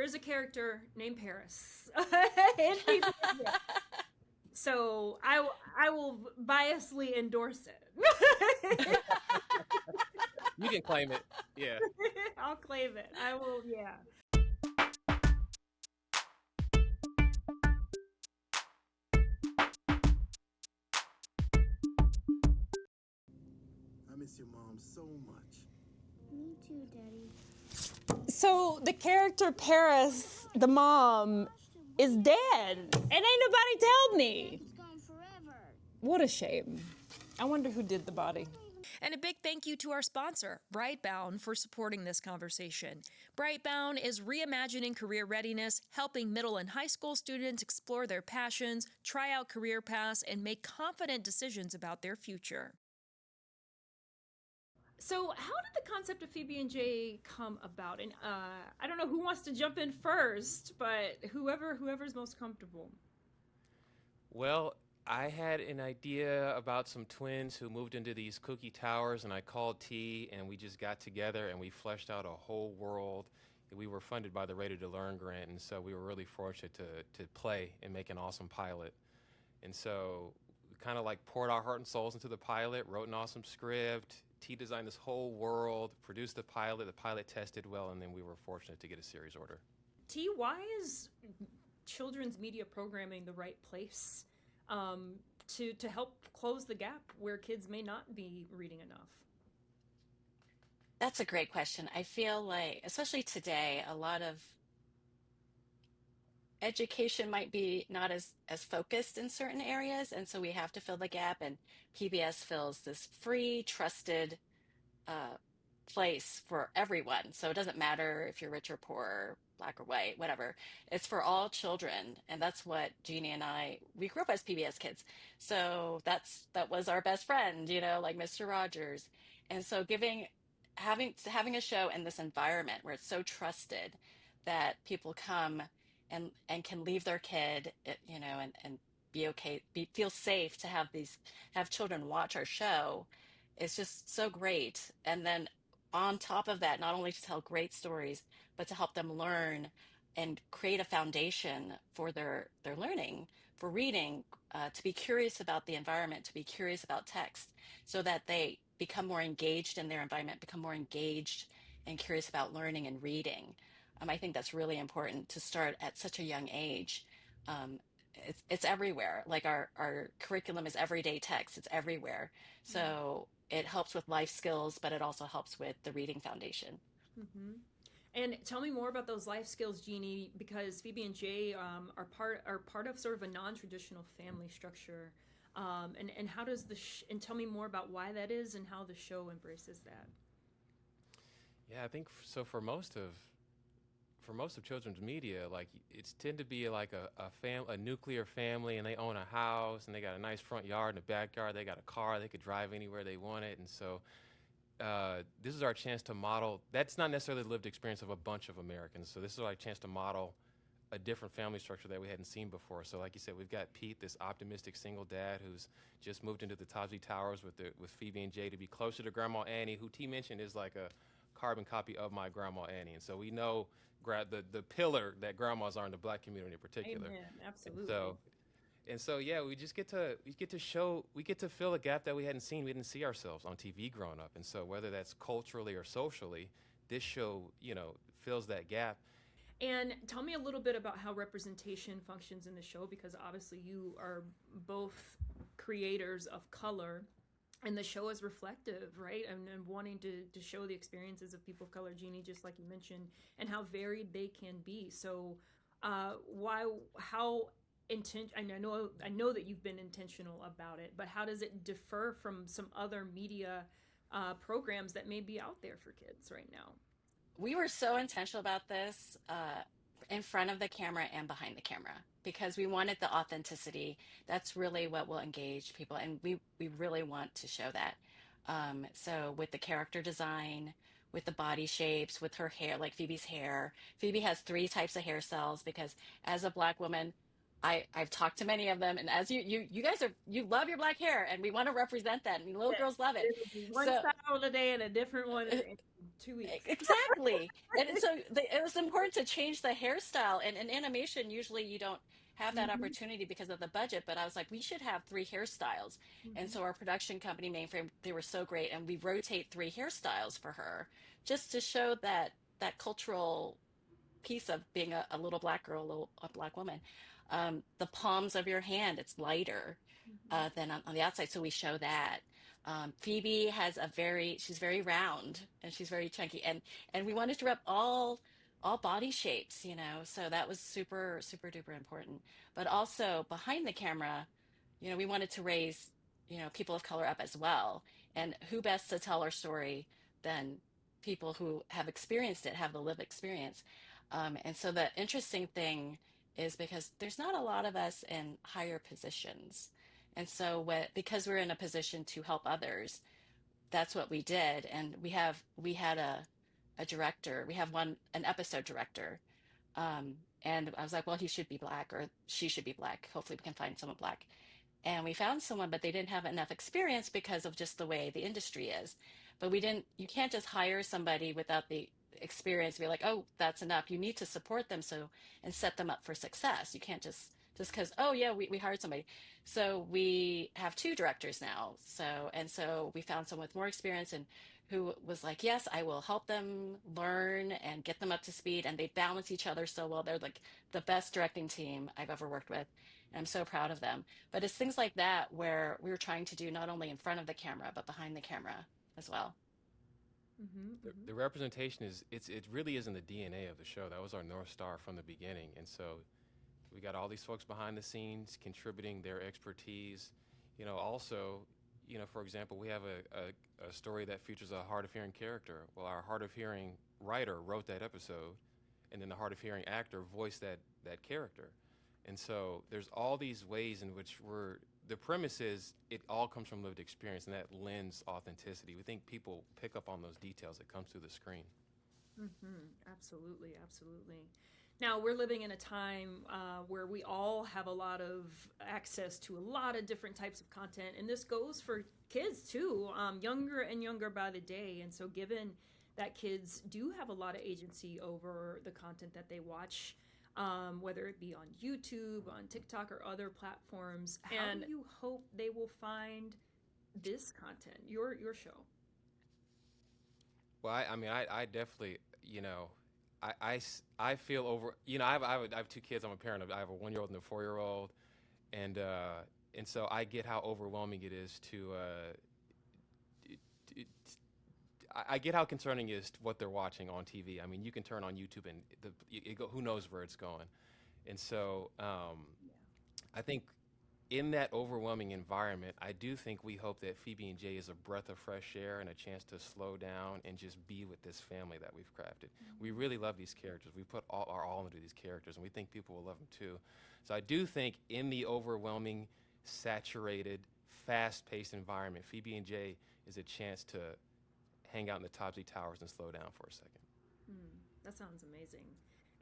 there is a character named Paris in PBS. So I will biasly endorse it. You can claim it. Yeah. I'll claim it. I will. Yeah. I miss your mom so much. Me too, Daddy. So the character Paris, the mom, is dead, and ain't nobody told me. It's gone forever. What a shame. I wonder who did the body. And a big thank you to our sponsor, Brightbound, for supporting this conversation. Brightbound is reimagining career readiness, helping middle and high school students explore their passions, try out career paths, and make confident decisions about their future. So, how did the concept of Phoebe and Jay come about? And I don't know who wants to jump in first, but whoever's most comfortable. Well, I had an idea about some twins who moved into these kooky towers, and I called T, and we just got together and we fleshed out a whole world. We were funded by the Ready to Learn grant, and so we were really fortunate to play and make an awesome pilot. And so we kind of like poured our heart and souls into the pilot, wrote an awesome script. T designed this whole world, produced the pilot tested well, and then we were fortunate to get a series order. T, why is children's media programming the right place to help close the gap where kids may not be reading enough? That's a great question. I feel like, especially today, a lot of education might be not as focused in certain areas, and so we have to fill the gap, and PBS fills this free, trusted uh, place for everyone. So it doesn't matter if you're rich or poor, black or white, whatever. It's for all children, and that's what Jeannie and we grew up as PBS kids. So that was our best friend, like Mr. Rogers. And so having a show in this environment where it's so trusted that people come and can leave their kid, and be okay, feel safe to have children watch our show is just so great. And then on top of that, not only to tell great stories, but to help them learn and create a foundation for their learning, for reading, to be curious about the environment, to be curious about text, so that they become more engaged in their environment, become more engaged and curious about learning and reading. I think that's really important to start at such a young age. It's everywhere. Like our curriculum is everyday text. It's everywhere. So it helps with life skills, but it also helps with the reading foundation. Mm-hmm. And tell me more about those life skills, Jeannie, because Phoebe and Jay are part of sort of a non-traditional family structure. And how does and tell me more about why that is and how the show embraces that. Yeah, I think so. For most of children's media, like it's tend to be like a nuclear family, and they own a house, and they got a nice front yard and a backyard. They got a car, they could drive anywhere they wanted, and so this is our chance to model. That's not necessarily the lived experience of a bunch of Americans. So this is our chance to model a different family structure that we hadn't seen before. So like you said, we've got Pete, this optimistic single dad who's just moved into the Taji Towers with Phoebe and Jay to be closer to Grandma Annie, who T mentioned is like a carbon copy of my Grandma Annie. And so we know the pillar that grandmas are in the Black community in particular. Amen. Absolutely. And so yeah, we get to fill a gap that we hadn't seen. We didn't see ourselves on TV growing up. And so whether that's culturally or socially, this show, fills that gap. And tell me a little bit about how representation functions in the show, because obviously you are both creators of color, and the show is reflective, right? And wanting to show the experiences of people of color, Jeannie, just like you mentioned, and how varied they can be. So I know that you've been intentional about it, but how does it differ from some other media programs that may be out there for kids right now? We were so intentional about this in front of the camera and behind the camera, because we wanted the authenticity. That's really what will engage people, and we really want to show that. So with the character design, with the body shapes, with her hair, like Phoebe's hair. Phoebe has 3 types of hair cells because as a Black woman, I've talked to many of them, and as you guys you love your Black hair, and we want to represent that, and little girls love it. One So style today and a different one 2 weeks. Exactly. And so it was important to change the hairstyle. And in animation, usually you don't have that Mm-hmm. opportunity because of the budget. But I was like, we should have three hairstyles. And Mm-hmm. so our production company, Mainframe, they were so great. And we rotate three hairstyles for her just to show that cultural piece of being a little black girl, a black woman. The palms of your hand, it's lighter Mm-hmm. than on the outside. So we show that. Phoebe has she's very round and she's very chunky, and we wanted to rep all body shapes, so that was super, super duper important. But also behind the camera, we wanted to raise, people of color up as well. And who best to tell our story than people who have experienced it, have the lived experience. And so the interesting thing is because there's not a lot of us in higher positions. And so because we're in a position to help others, that's what we did. And we had a director, we have an episode director. And I was like, well, he should be black or she should be black. Hopefully we can find someone black. And we found someone, but they didn't have enough experience because of just the way the industry is. But you can't just hire somebody without the experience, be like, oh, that's enough. You need to support them and set them up for success. You can't just because, oh yeah, we hired somebody. So we have two directors now. So we found someone with more experience and who was like, yes, I will help them learn and get them up to speed. And they balance each other so well. They're like the best directing team I've ever worked with. And I'm so proud of them. But it's things like that where we were trying to do not only in front of the camera, but behind the camera as well. Mm-hmm. Mm-hmm. The representation it really is in the DNA of the show. That was our North Star from the beginning. And so we got all these folks behind the scenes contributing their expertise. Also, for example, we have a story that features a hard of hearing character. Well, our hard of hearing writer wrote that episode, and then the hard of hearing actor voiced that character. And so there's all these ways in which the premise is it all comes from lived experience, and that lends authenticity. We think people pick up on those details that comes through the screen. Mm-hmm. Absolutely, absolutely. Now, we're living in a time where we all have a lot of access to a lot of different types of content, and this goes for kids too, younger and younger by the day. And so given that kids do have a lot of agency over the content that they watch, whether it be on YouTube, on TikTok, or other platforms, how do you hope they will find this content, your show? Well, I definitely, I feel over, I have two kids. I'm a parent. I have a 1-year-old and a 4-year-old. And so I get how overwhelming it is I get how concerning it is what they're watching on TV. I mean, you can turn on YouTube and who knows where it's going. And so I think in that overwhelming environment, I do think we hope that Phoebe and Jay is a breath of fresh air and a chance to slow down and just be with this family that we've crafted. Mm-hmm. We really love these characters. We put our all into these characters, and we think people will love them too. So I do think in the overwhelming, saturated, fast-paced environment, Phoebe and Jay is a chance to hang out in the Topsy Towers and slow down for a second. That sounds amazing.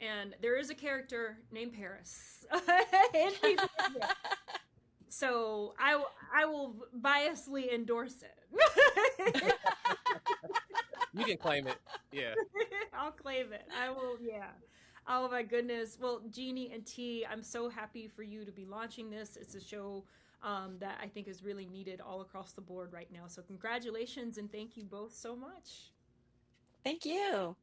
And there is a character named Paris. So I will biasly endorse it. You can claim it. Yeah. I'll claim it. I will, yeah. Oh my goodness. Well, Jeannie and T, I'm so happy for you to be launching this. It's a show that I think is really needed all across the board right now. So congratulations and thank you both so much. Thank you.